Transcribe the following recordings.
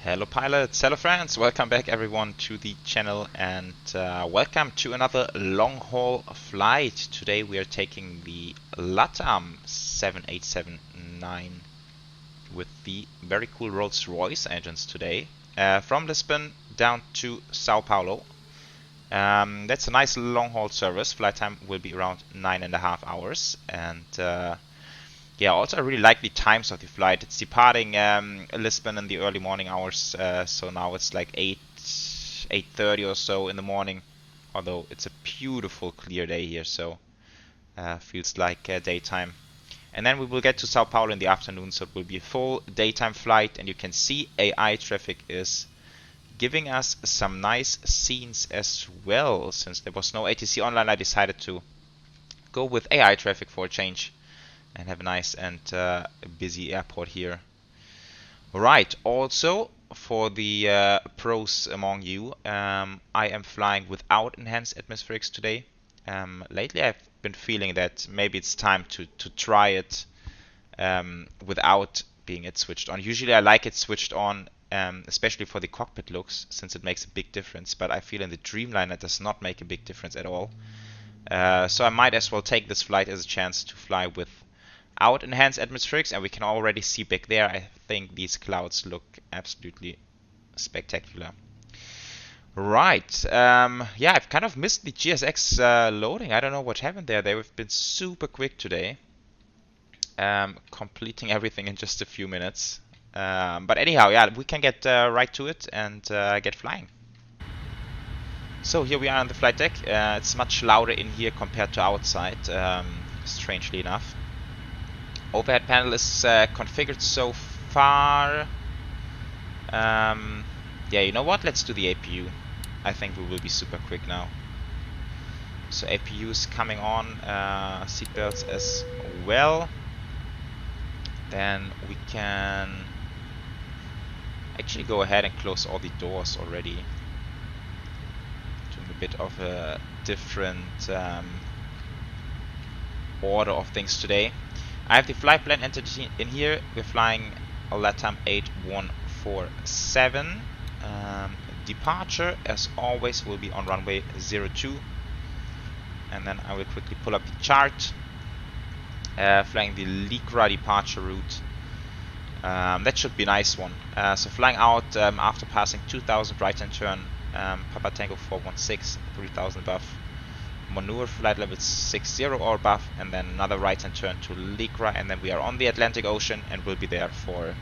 Hello pilots, hello friends, welcome back everyone to the channel and welcome to another long haul flight. Today we are taking the LATAM 7879 with the very cool Rolls-Royce engines today from Lisbon down to Sao Paulo. That's a nice long haul service. Flight time will be around 9.5 hours and yeah, also I really like the times of the flight. It's departing Lisbon in the early morning hours, so now it's like 8:30 or so in the morning. Although it's a beautiful clear day here, so feels like daytime. And then we will get to Sao Paulo in the afternoon, so it will be a full daytime flight. And you can see AI traffic is giving us some nice scenes as well. Since there was no ATC online, I decided to go with AI traffic for a change and have a nice and busy airport here. Right, also for the pros among you, I am flying without enhanced atmospherics today. Lately I've been feeling that maybe it's time to try it without being it switched on. Usually I like it switched on, especially for the cockpit looks, since it makes a big difference, but I feel in the Dreamliner it does not make a big difference at all. So I might as well take this flight as a chance to fly with out enhanced atmospherics, and we can already see back there. I think these clouds look absolutely spectacular. Right, yeah, I've kind of missed the GSX loading. I don't know what happened there. They've been super quick today, completing everything in just a few minutes. But anyhow, yeah, we can get right to it and get flying. So here we are on the flight deck. It's much louder in here compared to outside, strangely enough. Overhead panel is configured so far. Yeah, you know what? Let's do the APU. I think we will be super quick now. So APU is coming on, seatbelts as well. Then we can actually go ahead and close all the doors already. Doing a bit of a different order of things today. I have the flight plan entered in here. We're flying a LATAM 8147. Departure, as always, will be on runway 02. And then I will quickly pull up the chart. Flying the LICRA departure route. That should be a nice one. So flying out after passing 2000 right hand turn, Papa Tango 416, 3000 above. Maneuver flight level 60 or above, and then another right hand turn to LICRA, and then we are on the Atlantic Ocean and we'll be there for,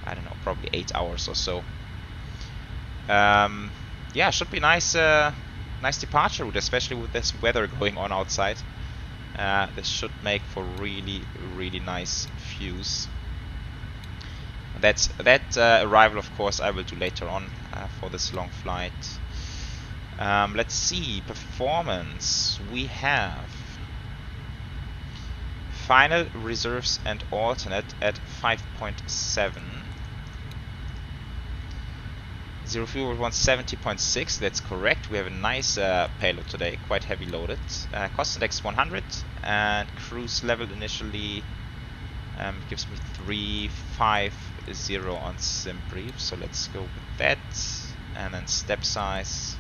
I don't know, probably 8 hours or so. Yeah, should be nice, nice departure route, especially with this weather going on outside. This should make for really nice views. That arrival, of course, I will do later on for this long flight. Let's see, performance. We have final, reserves and alternate at 5.7. Zero fuel 170.6, that's correct. We have a nice payload today, quite heavy loaded. Cost index 100 and cruise level initially gives me 350 on sim brief, so let's go with that. And then step size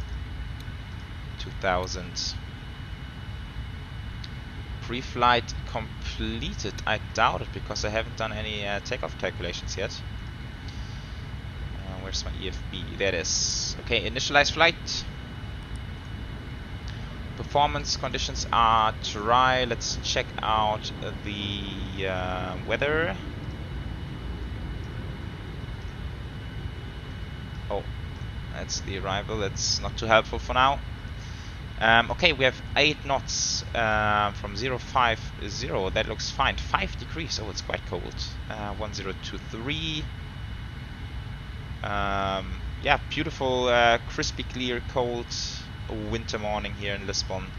2000. Pre-flight completed. I doubt it because I haven't done any takeoff calculations yet. Where's my EFB? There it is. Okay, initialize flight. Performance conditions are dry. Let's check out the weather. Oh, that's the arrival. That's not too helpful for now. Okay, we have 8 knots from 050. That looks fine. 5 degrees. Oh, it's quite cold. 1023. Yeah, beautiful, crispy, clear, cold winter morning here in Lisbon.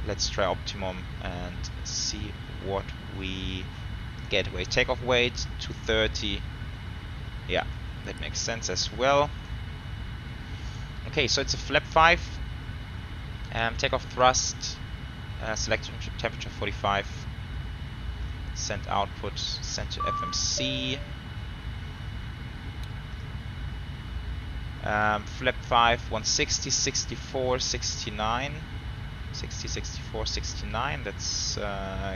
Let's try optimum and see what we get. Weight takeoff weight 230. Yeah, that makes sense as well. Okay, so it's a flap 5. Takeoff thrust, select temperature 45, send output, send to FMC. Flap 5, 160, 64, 69. 60, 64, 69, that's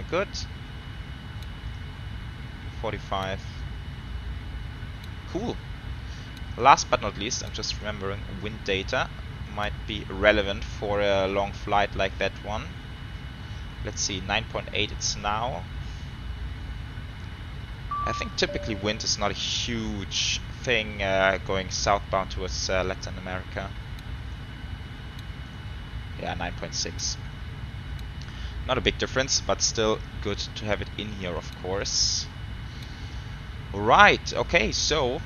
good. 45. Cool. Last but not least, I'm just remembering wind data might be relevant for a long flight like that one. Let's see, 9.8 it's now. I think typically wind is not a huge thing going southbound towards Latin America. Yeah, 9.6. Not a big difference, but still good to have it in here, of course. Right, okay, so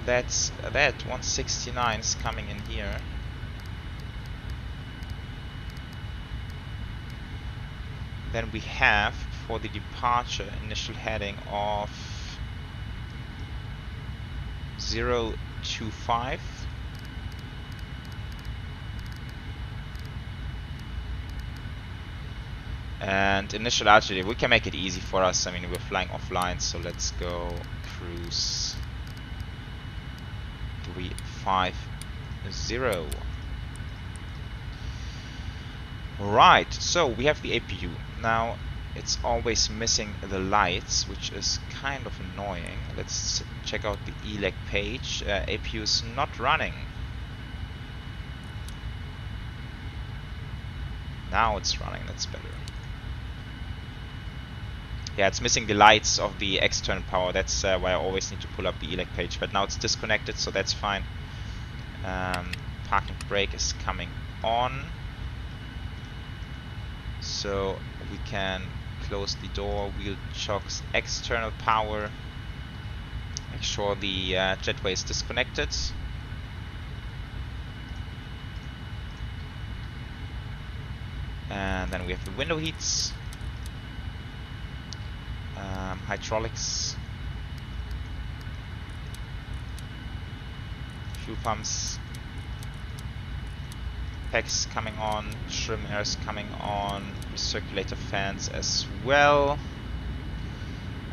that's that. 169 is coming in here. Then we have for the departure initial heading of 025. And initial altitude, we can make it easy for us. I mean, we're flying offline, so let's go cruise 350. Right, so we have the APU. Now, it's always missing the lights, which is kind of annoying. Let's check out the ELEC page. APU is not running. Now it's running, that's better. Yeah, it's missing the lights of the external power. That's why I always need to pull up the ELEC page. But now it's disconnected, so that's fine. Parking brake is coming on. So we can close the door. Wheel chocks external power. Make sure the jetway is disconnected. And then we have the window heats. Hydraulics, fuel pumps, packs coming on, trim airs coming on, recirculator fans as well.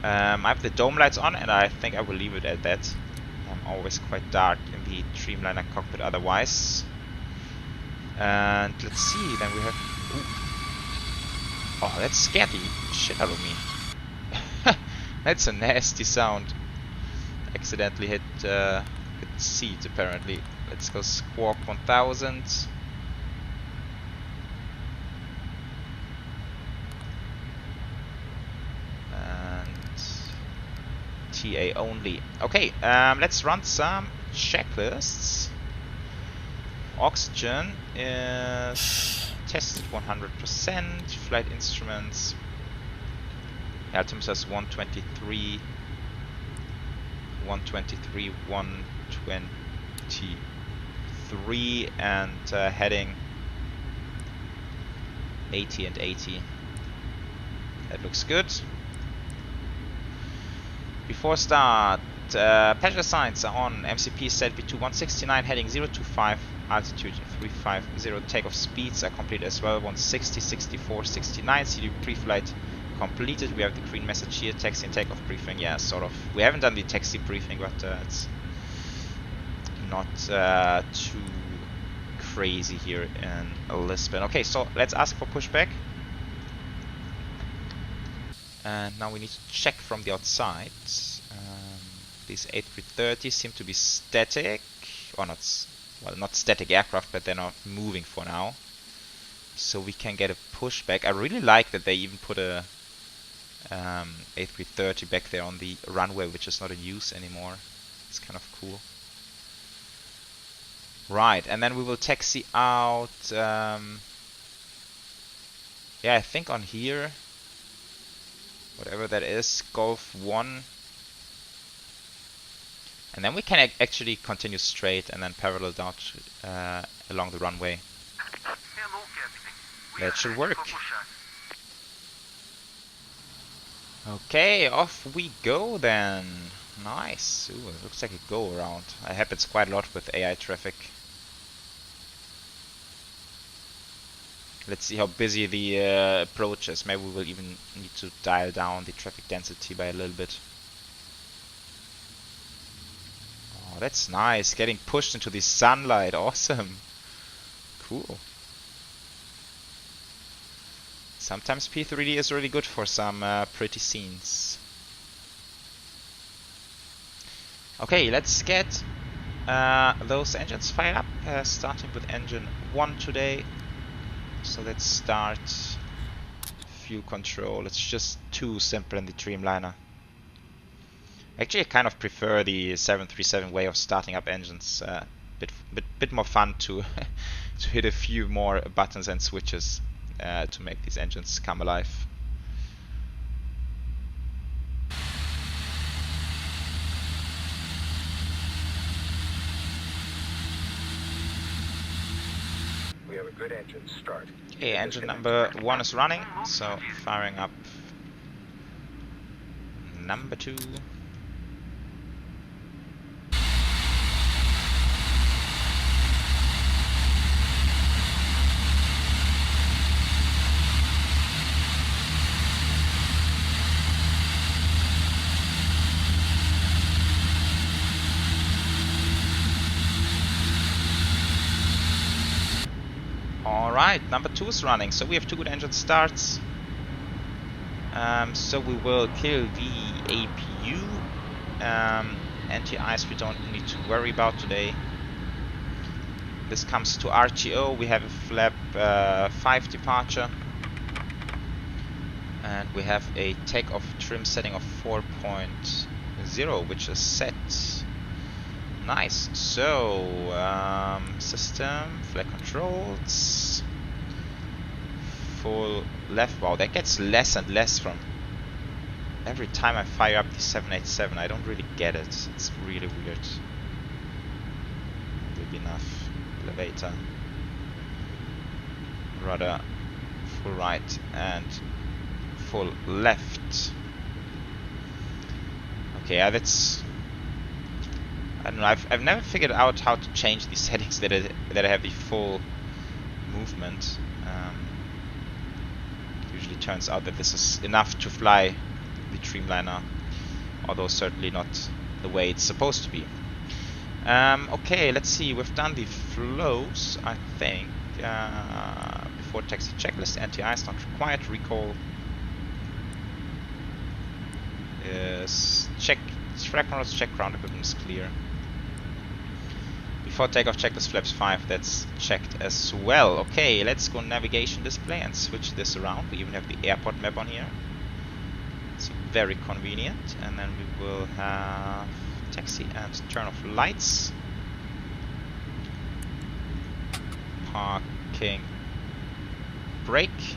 I have the dome lights on, and I think I will leave it at that. I'm always quite dark in the Dreamliner cockpit otherwise. And let's see, then we have... Ooh. Oh, that scared the shit out of me. That's a nasty sound. Accidentally hit seat apparently. Let's go Squawk 1000. And TA only. Okay, let's run some checklists. Oxygen is tested 100%. Flight instruments. LATAM says 123, 123, 123, and heading 80 and 80. That looks good. Before start, passenger signs are on. MCP set B2 169, heading 025, altitude 350. Takeoff speeds are complete as well. 160, 64, 69. CD pre-flight completed. We have the green message here. Taxi and takeoff briefing. Yeah, sort of. We haven't done the taxi briefing, but it's not too crazy here in Lisbon. Okay, so let's ask for pushback. And now we need to check from the outside. These A330 seem to be static, or not, well, not static aircraft, but they're not moving for now. So we can get a pushback. I really like that they even put a A330 back there on the runway, which is not in use anymore. It's kind of cool. Right, and then we will taxi out. Yeah, I think on here, whatever that is, Golf 1. And then we can actually continue straight and then parallel down along the runway. That should work. Okay, off we go then. Nice. Ooh, it looks like a go around. It happens quite a lot with AI traffic. Let's see how busy the approach is. Maybe we will even need to dial down the traffic density by a little bit. Oh, that's nice. Getting pushed into the sunlight. Awesome. Cool. Sometimes P3D is really good for some pretty scenes. Okay, let's get those engines fired up, starting with engine 1 today. So let's start fuel control. It's just too simple in the Dreamliner. Actually, I kind of prefer the 737 way of starting up engines. Bit more fun to to hit a few more buttons and switches to make these engines come alive. We have a good engine start. Okay, engine number 1 is running, so firing up number 2. Alright, number 2 is running, so we have 2 good engine starts. So we will kill the APU. Anti-ice we don't need to worry about today. This comes to RTO, we have a flap 5 departure. And we have a takeoff trim setting of 4.0, which is set. Nice. So, system, flight controls, full left. Wow, that gets less and less from every time I fire up the 787. I don't really get it. It's really weird. Will be enough. Elevator, rudder, full right and full left. Okay, that's. I don't know. I've never figured out how to change these settings that I have the full movement. Usually turns out that this is enough to fly the Dreamliner, although certainly not the way it's supposed to be. Okay, let's see. We've done the flows, I think. Before taxi checklist, anti-ice not required. Recall is check. Track controls, check ground equipment is clear. Before takeoff checklist flaps 5, that's checked as well. Okay, let's go navigation display and switch this around. We even have the airport map on here. It's very convenient. And then we will have taxi and turn off lights. Parking. Brake.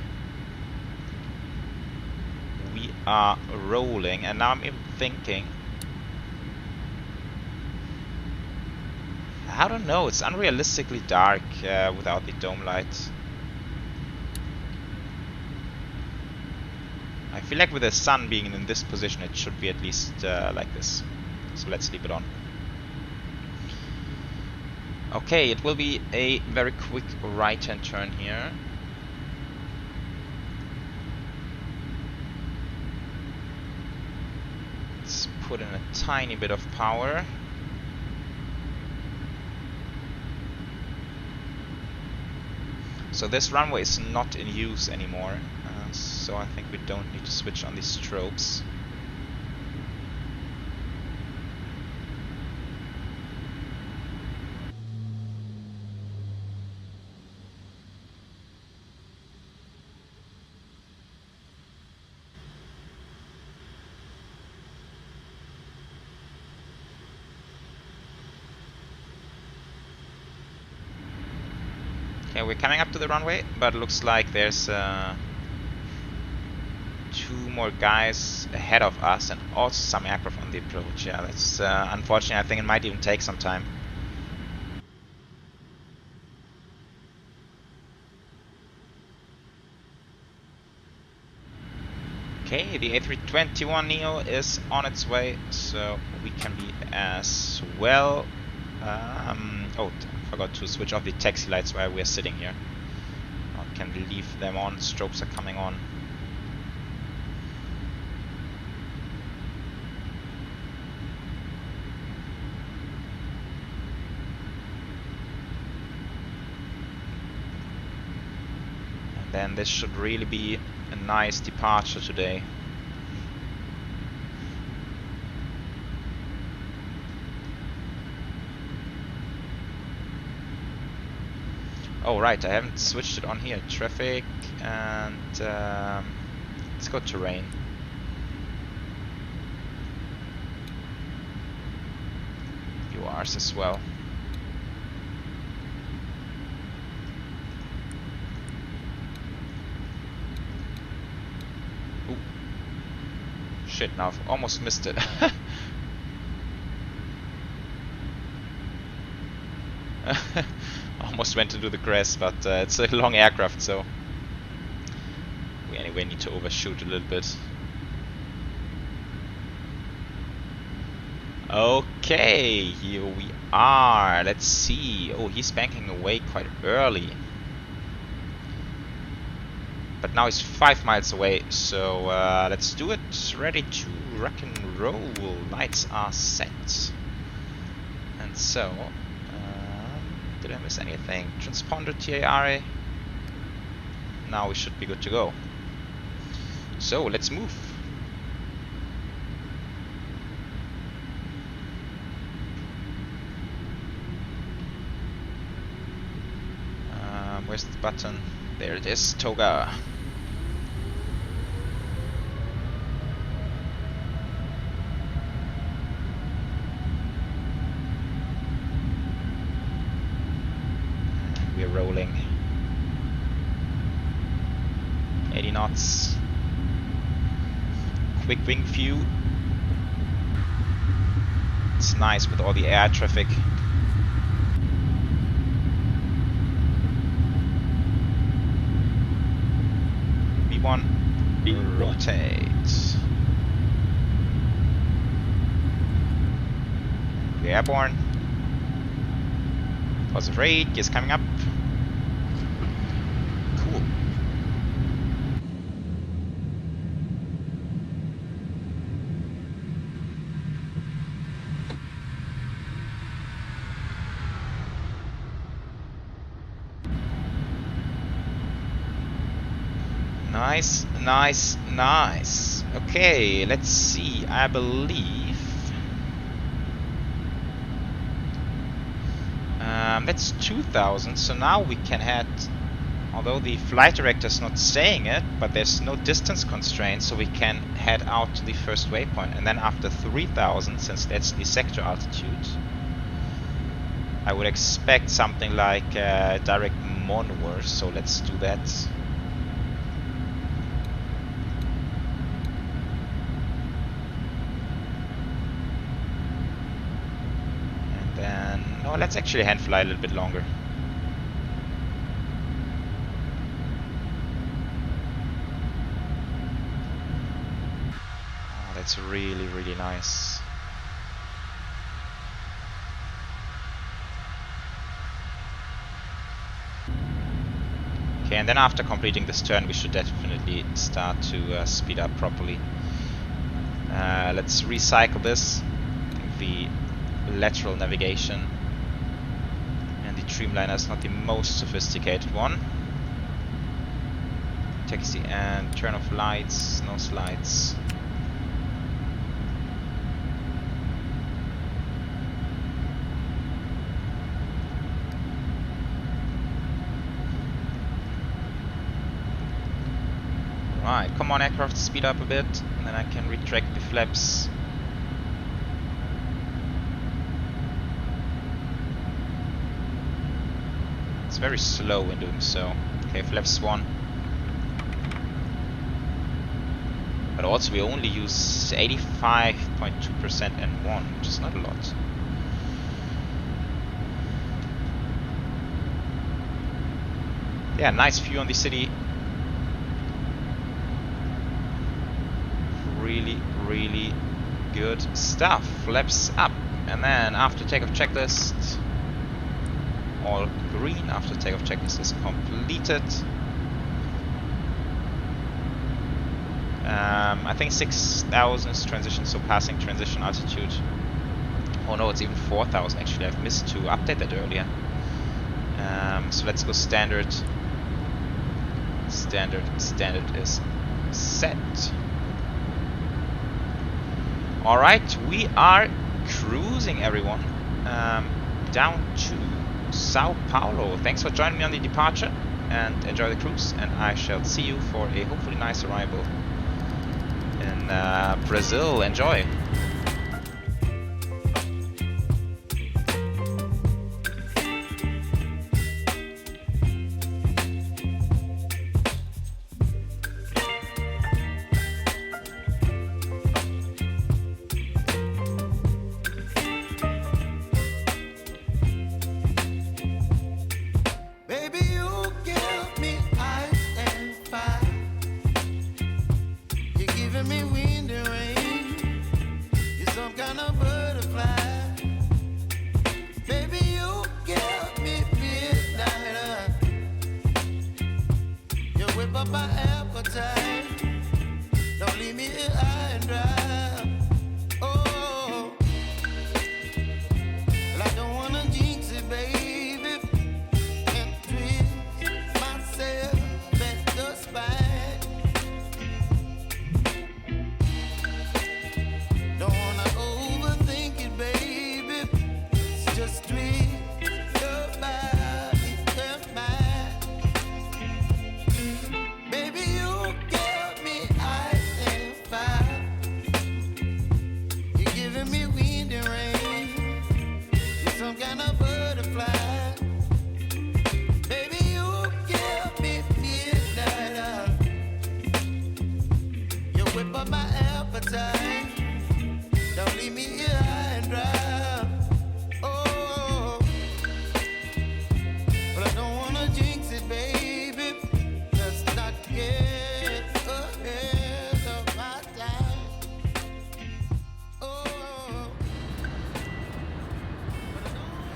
We are rolling, and now I'm even thinking, I don't know, it's unrealistically dark without the dome light. I feel like with the sun being in this position it should be at least like this. So let's leave it on. Okay, it will be a very quick right-hand turn here. Let's put in a tiny bit of power. So this runway is not in use anymore, so I think we don't need to switch on these strobes. Okay, we're coming up to the runway, but it looks like there's 2 more guys ahead of us and also some aircraft on the approach. Yeah, that's unfortunate. I think it might even take some time. Okay, the A321neo is on its way, so we can be as well. Oh, I forgot to switch off the taxi lights while we're sitting here. I can leave them on, strobes are coming on. then this should really be a nice departure today. Oh right, I haven't switched it on here. Traffic and let's go terrain. URs as well. Ooh. Shit, now I've almost missed it. Almost went into the grass, but it's a long aircraft, so we anyway need to overshoot a little bit. Okay, here we are. Let's see. Oh, he's banking away quite early. But now he's 5 miles away, so let's do it. Ready to rock and roll. Lights are set. And so, did I miss anything? Transponder TAR. Now we should be good to go. So let's move. Where's the button? There it is. Toga. We're rolling. 80 knots. Quick wing view. It's nice with all the air traffic. V1. Rotate. We're airborne. Positive rate, gears coming up. Cool. Nice, nice, nice. Okay, let's see. I believe that's 2000, so now we can head, although the flight director is not saying it, but there's no distance constraint, so we can head out to the first waypoint, and then after 3000, since that's the sector altitude, I would expect something like direct maneuver, so let's do that. No, let's actually hand fly a little bit longer. Oh, that's really, really nice. Okay, and then after completing this turn, we should definitely start to speed up properly. Let's recycle this. The lateral navigation. Streamliner is not the most sophisticated one. Taxi and turn off lights, no slides. Right, come on aircraft, speed up a bit, and then I can retract the flaps. It's very slow in doing so. Okay, flaps 1. But also we only use 85.2% N1, which is not a lot. Yeah, nice view on the city. Really, really good stuff. Flaps up. And then after takeoff checklist, all green. After takeoff checklist is completed. I think 6,000 is transition, so passing transition altitude. Oh no, it's even 4,000 actually. I've missed to update that earlier. So let's go standard. Let's Standard is set. Alright, we are cruising, everyone, down to Sao Paulo. Thanks for joining me on the departure, and enjoy the cruise, and I shall see you for a hopefully nice arrival in Brazil. Enjoy!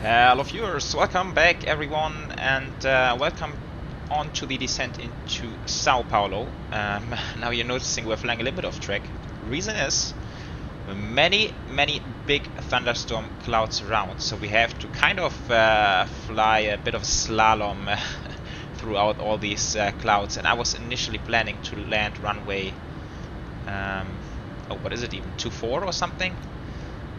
Hello viewers, welcome back everyone, and welcome on to the descent into Sao Paulo. Now you're noticing we're flying a little bit off track. Reason is many big thunderstorm clouds around, so we have to kind of fly a bit of slalom throughout all these clouds. And I was initially planning to land runway what is it, even 24 or something?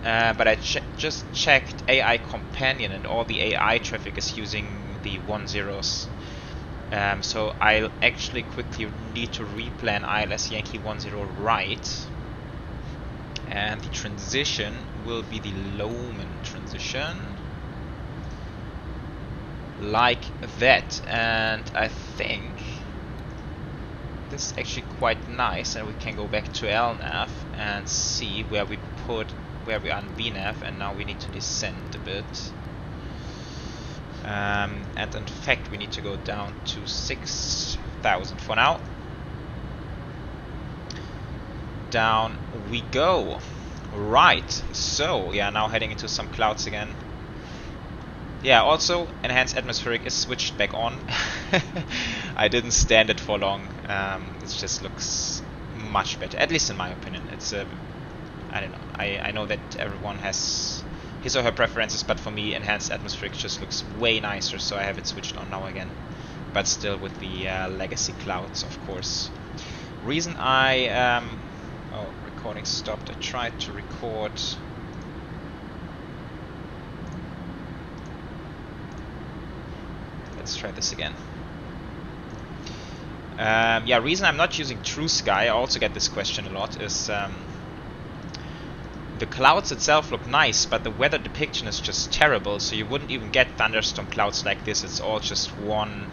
But I just checked AI Companion, and all the AI traffic is using the 10s. So I'll actually quickly need to replan ILS Yankee 10 right. And the transition will be the Loman transition. Like that. And I think this is actually quite nice, and we can go back to LNAV and see where we are in VNAV, and now we need to descend a bit. And in fact we need to go down to 6,000 for now. Down we go. Right, so yeah, now heading into some clouds again. Yeah, also enhanced atmospheric is switched back on. I didn't stand it for long. It just looks much better, at least in my opinion. It's I don't know. I know that everyone has his or her preferences, but for me, enhanced atmospheric just looks way nicer, so I have it switched on now again. But still with the legacy clouds, of course. Reason I recording stopped. I tried to record. Let's try this again. Yeah, reason I'm not using True Sky, I also get this question a lot, is the clouds itself look nice, but the weather depiction is just terrible, so you wouldn't even get thunderstorm clouds like this. It's all just one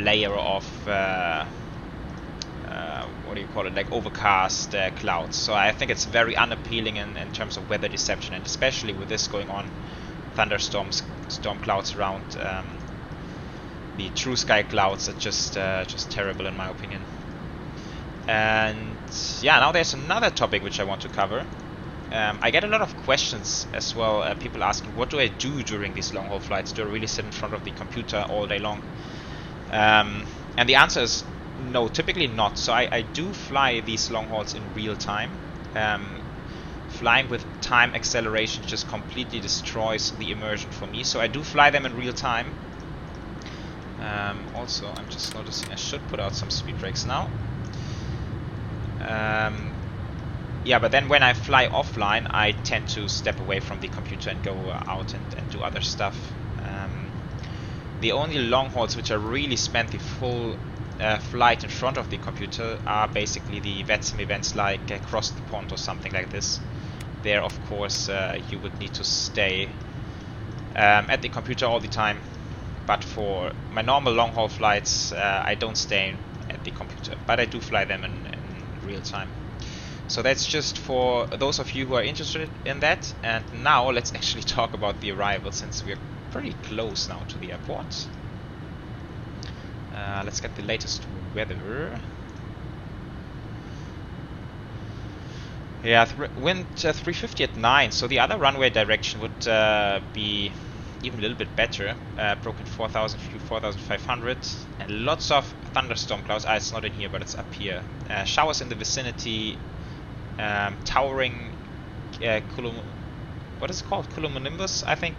layer of what do you call it, like overcast clouds. So I think it's very unappealing in terms of weather deception, and especially with this going on, storm clouds around. The True Sky clouds are just terrible in my opinion. And yeah, now there's another topic which I want to cover. I get a lot of questions as well, people asking, what do I do during these long haul flights? Do I really sit in front of the computer all day long? And the answer is no, typically not. So I do fly these long hauls in real time. Flying with time acceleration just completely destroys the immersion for me. So I do fly them in real time. Also, I'm just noticing I should put out some speed brakes now. Yeah, but then when I fly offline, I tend to step away from the computer and go out and do other stuff. The only long hauls which I really spend the full flight in front of the computer are basically the VETSIM events like Across the Pond or something like this. There, of course, you would need to stay at the computer all the time. But for my normal long haul flights, I don't stay at the computer, but I do fly them in real time. So that's just for those of you who are interested in that. And now let's actually talk about the arrival, since we're pretty close now to the airport. Let's get the latest weather. Yeah, wind 350 at 9, so the other runway direction would be even a little bit better. Broken 4000, view 4500, and lots of thunderstorm clouds. It's not in here, but it's up here. Showers in the vicinity, towering what is it called? Cumulonimbus, I think.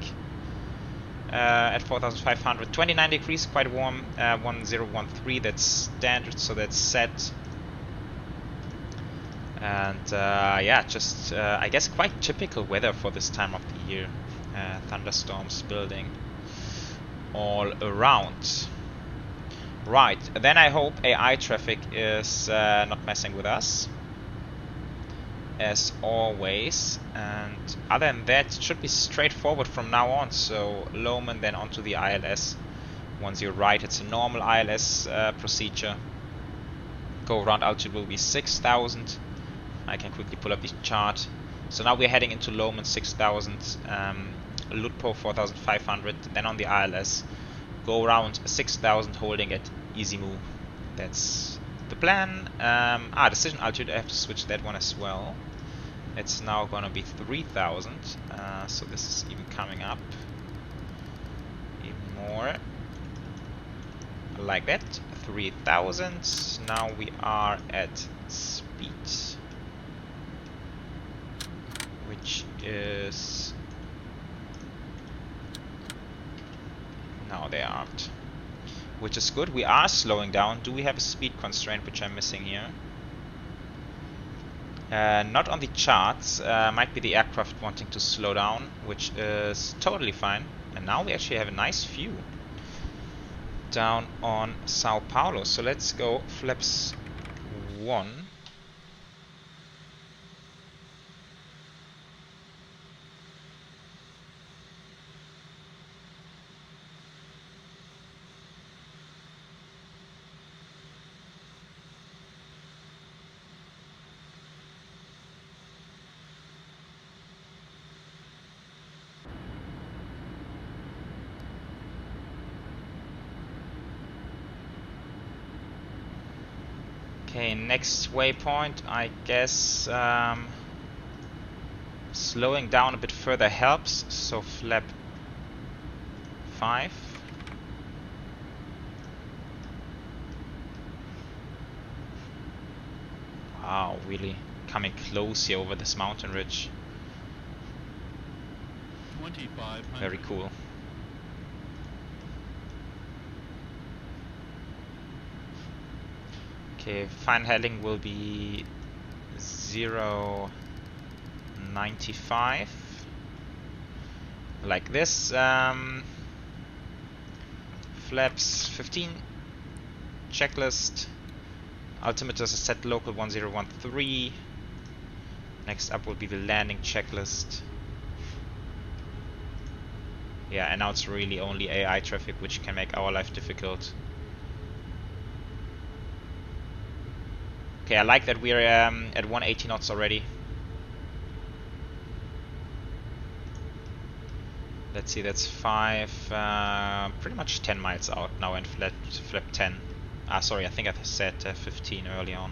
At 4500, 29 degrees, quite warm. 1013, that's standard, so that's set. And yeah, just I guess quite typical weather for this time of the year. Thunderstorms building all around. Right, then I hope AI traffic is not messing with us, as always. And other than that, it should be straightforward from now on. So Lohman, then onto the ILS. Once you're right, it's a normal ILS procedure. Go around altitude will be 6,000. I can quickly pull up the chart. So now we're heading into Lohman 6,000, Lutpo 4,500, then on the ILS. Go around 6,000 holding at Izimu. That's the plan. Decision altitude, I have to switch that one as well. It's now gonna be 3,000, so this is even coming up even more. Like that, 3,000. Now we are at speed, which is... No, they aren't. Which is good. We are slowing down. Do we have a speed constraint, which I'm missing here? Not on the charts. Might be the aircraft wanting to slow down, which is totally fine. And now we actually have a nice view down on Sao Paulo. So let's go flaps 1. Okay, next waypoint, I guess slowing down a bit further helps, so flap 5. Wow, really coming close here over this mountain ridge. Very cool. Okay, final heading will be 0.95, like this. Flaps 15, checklist. Altimeter is set local 1013. Next up will be the landing checklist. Yeah, and now it's really only AI traffic which can make our life difficult. Okay, I like that we're at 180 knots already. Let's see, that's 5, pretty much 10 miles out now, and flap 10. Sorry, I think I said 15 early on.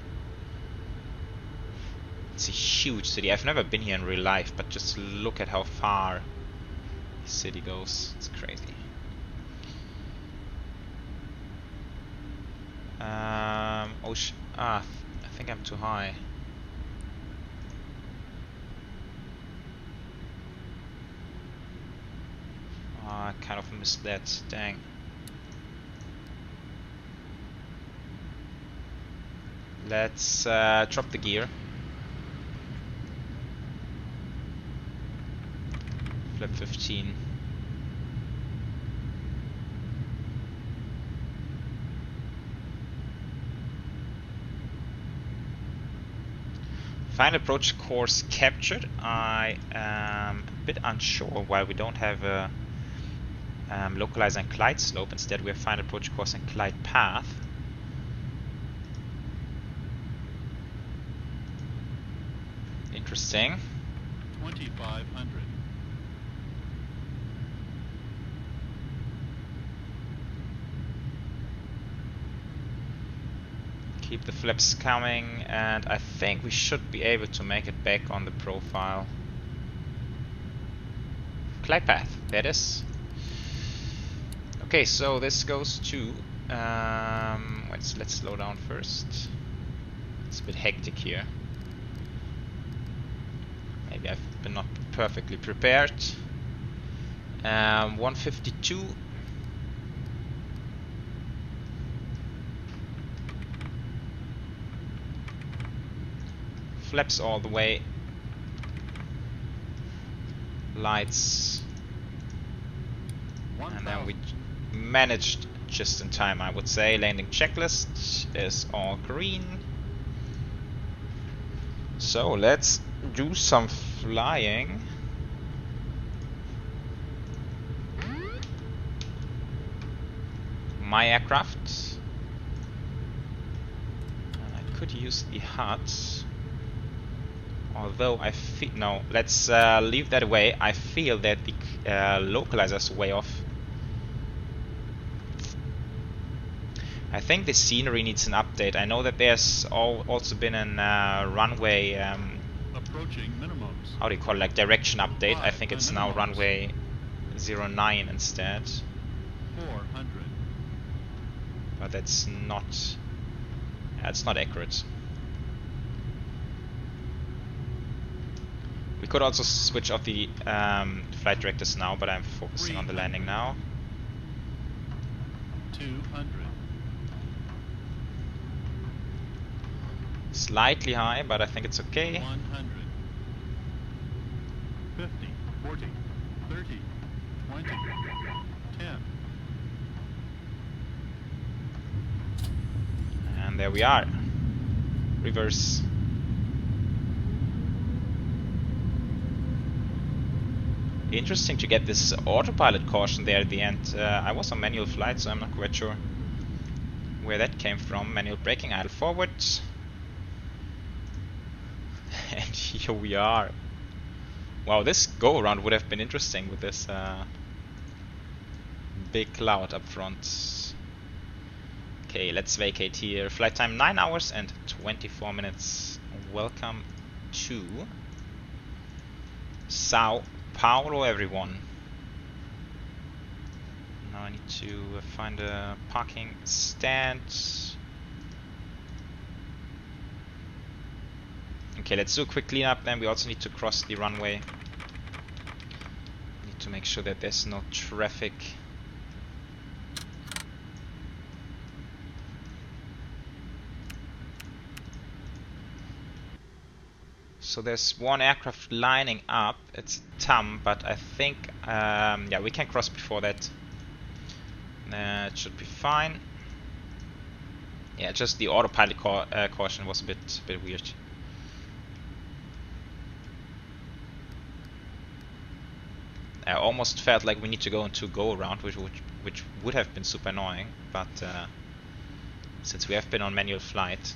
It's a huge city. I've never been here in real life, but just look at how far the city goes. It's crazy. I think I'm too high. I kind of missed that, dang. Let's drop the gear. Flap 15. Final approach course captured. I am a bit unsure why we don't have a localizer and glide slope. Instead we have final approach course and glide path. Interesting. 2500. Keep the flaps coming, and I think we should be able to make it back on the profile. Glide path, there it is. Okay, so this goes to let's slow down first. It's a bit hectic here. Maybe I've been not perfectly prepared. 152. Flaps all the way. Lights. And then we managed just in time, I would say. Landing checklist is all green. So let's do some flying. My aircraft. And I could use the HUD. Although I feel no, let's leave that away. I feel that the localizer is way off. I think the scenery needs an update. I know that there's also been a runway. Approaching minimums. How do you call it? Like direction update. I think it's now runway 09 instead. 400. But that's not. It's not accurate. We could also switch off the flight directors now, but I'm focusing on the landing now. 200. Slightly high, but I think it's okay. 100. 50, 40, 30, 20, 10. And there we are. Reverse. Interesting to get this autopilot caution there at the end. I was on manual flight, so I'm not quite sure where that came from. Manual braking, idle forward. And here we are. Wow, this go around would have been interesting with this big cloud up front. Okay, let's vacate here. Flight time 9 hours and 24 minutes. Welcome to Sao Paulo, everyone. Now I need to find a parking stand. Okay, let's do a quick cleanup. Then we also need to cross the runway. Need to make sure that there's no traffic. So there's one aircraft lining up. It's TAM, but I think yeah, we can cross before that. It should be fine. Yeah, just the autopilot caution was a bit weird. I almost felt like we need to go into go around, which would have been super annoying, but since we have been on manual flight,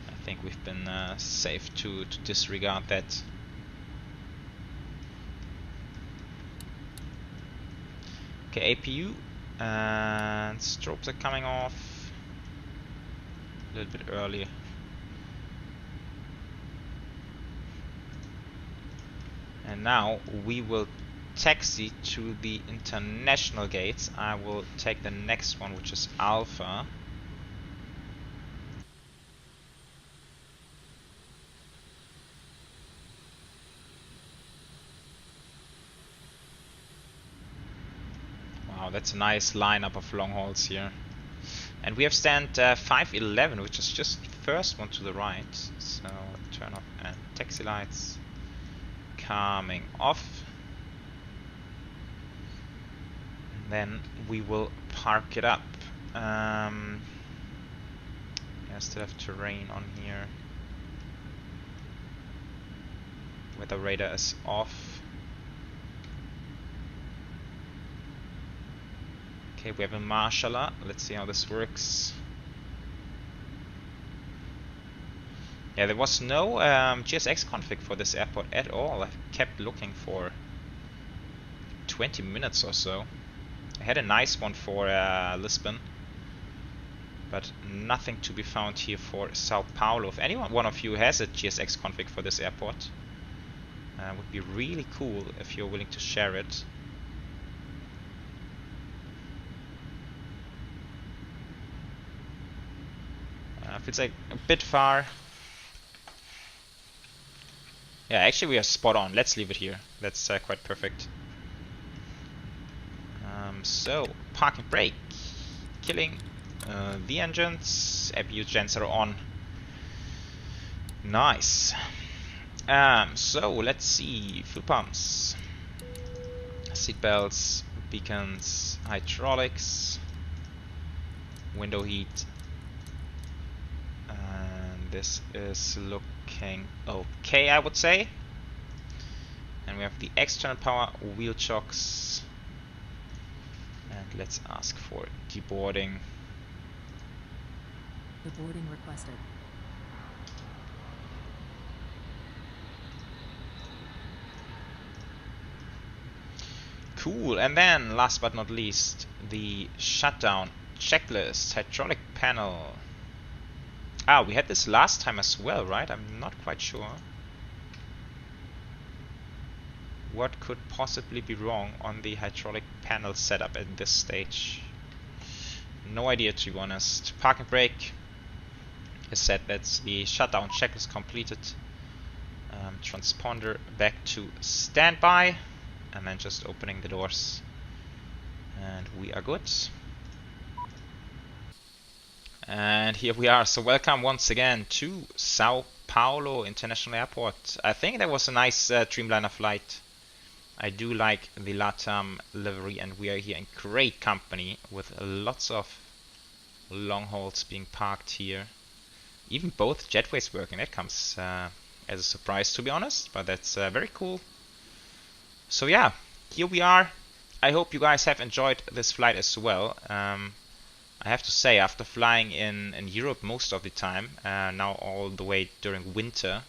I think we've been safe to disregard that. Okay, APU and strobes are coming off a little bit early. And now we will taxi to the international gates. I will take the next one, which is Alpha. Wow, that's a nice lineup of long hauls here. And we have stand 511, which is just the first one to the right. So turn off and taxi lights coming off. And then we will park it up. I still have terrain on here. Weather radar is off. Okay, we have a marshaller. Let's see how this works. Yeah, there was no GSX config for this airport at all. I kept looking for 20 minutes or so. I had a nice one for Lisbon, but nothing to be found here for Sao Paulo. If one of you has a GSX config for this airport, would be really cool if you're willing to share it. Feels like a bit far. Yeah, actually we are spot on. Let's leave it here. That's quite perfect. So, park and brake. Killing the engines. APU gens are on. Nice. So, let's see. Fuel pumps. Seat belts. Beacons. Hydraulics. Window heat. This is looking okay, I would say. And we have the external power, wheel chocks. And let's ask for deboarding. Deboarding requested. Cool, and then last but not least, the shutdown checklist, hydraulic panel. Ah, we had this last time as well, right? I'm not quite sure. What could possibly be wrong on the hydraulic panel setup at this stage? No idea, to be honest. Park and brake. As said, that's the shutdown checklist completed. Transponder back to standby. And then just opening the doors. And we are good. And here we are. So welcome once again to Sao Paulo International Airport. I think that was a nice Dreamliner flight. I do like the LATAM livery, and we are here in great company with lots of long hauls being parked here. Even both jetways working. That comes as a surprise, to be honest, but that's very cool. So yeah, here we are. I hope you guys have enjoyed this flight as well. I have to say, after flying in Europe most of the time, now all the way during winter,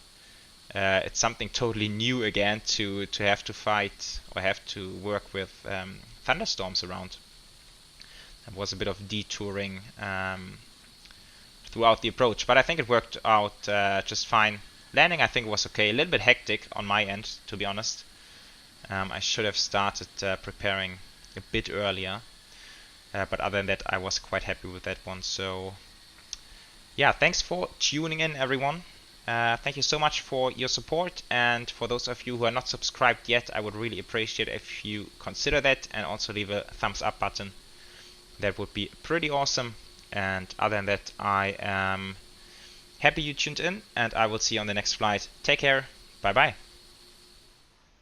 it's something totally new again to have to fight or have to work with thunderstorms around. There was a bit of detouring throughout the approach, but I think it worked out just fine. Landing, I think, was okay. A little bit hectic on my end, to be honest. I should have started preparing a bit earlier. But other than that, I was quite happy with that one. So yeah, thanks for tuning in, everyone. Thank you so much for your support, and for those of you who are not subscribed yet, I would really appreciate if you consider that and also leave a thumbs up button. That would be pretty awesome. And other than that, I am happy you tuned in, and I will see you on the next flight. Take care. Bye bye.